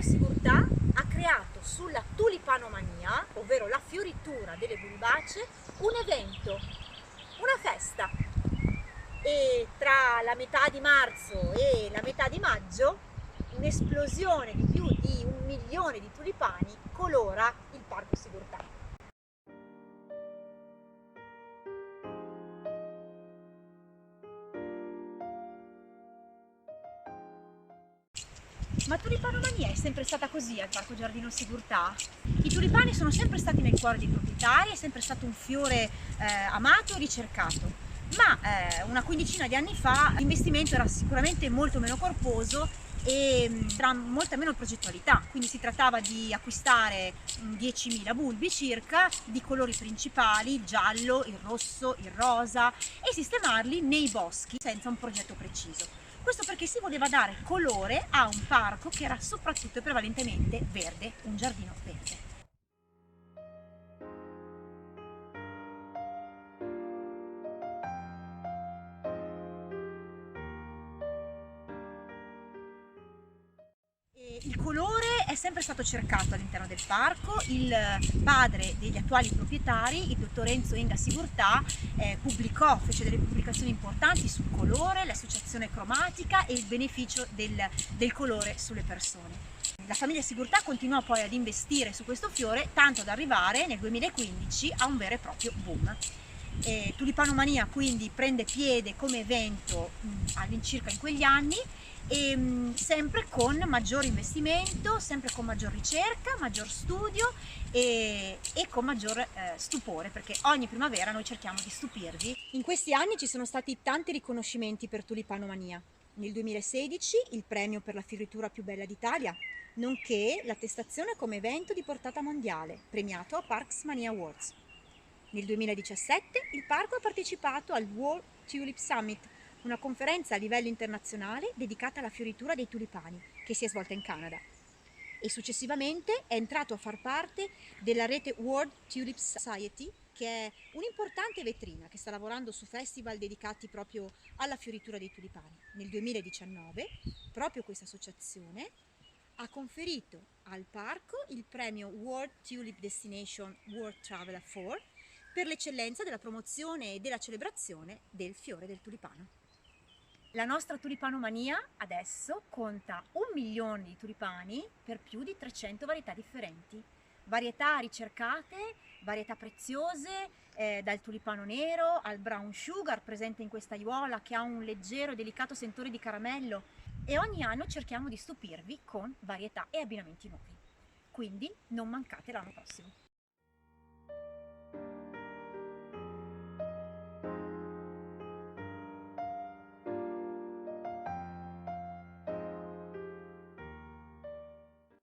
Sigurtà ha creato sulla tulipanomania, ovvero la fioritura delle bulbacee, un evento, una festa. E tra la metà di marzo e la metà di maggio un'esplosione di più di 1 milione di tulipani colora il Parco Sigurtà. Ma tulipanomania è sempre stata così al Parco Giardino Sigurtà? I tulipani sono sempre stati nel cuore dei proprietari, è sempre stato un fiore amato e ricercato. Ma una quindicina di anni fa l'investimento era sicuramente molto meno corposo e tra molta meno progettualità, quindi si trattava di acquistare 10.000 bulbi circa di colori principali, il giallo, il rosso, il rosa, e sistemarli nei boschi senza un progetto preciso. Questo perché si voleva dare colore a un parco che era soprattutto e prevalentemente verde, un giardino verde. Il colore è sempre stato cercato all'interno del parco. Il padre degli attuali proprietari, il dottor Enzo Enga Sigurtà, fece delle pubblicazioni importanti sul colore, l'associazione cromatica e il beneficio del colore sulle persone. La famiglia Sigurtà continuò poi ad investire su questo fiore, tanto da arrivare nel 2015 a un vero e proprio boom. Tulipanomania quindi prende piede come evento all'incirca in quegli anni, e sempre con maggior investimento, sempre con maggior ricerca, maggior studio e con maggior stupore, perché ogni primavera noi cerchiamo di stupirvi. In questi anni ci sono stati tanti riconoscimenti per Tulipanomania. Nel 2016 il premio per la fioritura più bella d'Italia, nonché l'attestazione come evento di portata mondiale, premiato a Parks Mania Awards. Nel 2017 il parco ha partecipato al World Tulip Summit, una conferenza a livello internazionale dedicata alla fioritura dei tulipani, che si è svolta in Canada. E successivamente è entrato a far parte della rete World Tulip Society, che è un'importante vetrina che sta lavorando su festival dedicati proprio alla fioritura dei tulipani. Nel 2019 proprio questa associazione ha conferito al parco il premio World Tulip Destination World Traveler 4 per l'eccellenza della promozione e della celebrazione del fiore del tulipano. La nostra tulipanomania adesso conta 1 milione di tulipani per più di 300 varietà differenti. Varietà ricercate, varietà preziose, dal tulipano nero al brown sugar presente in questa aiuola che ha un leggero e delicato sentore di caramello, e ogni anno cerchiamo di stupirvi con varietà e abbinamenti nuovi. Quindi non mancate l'anno prossimo.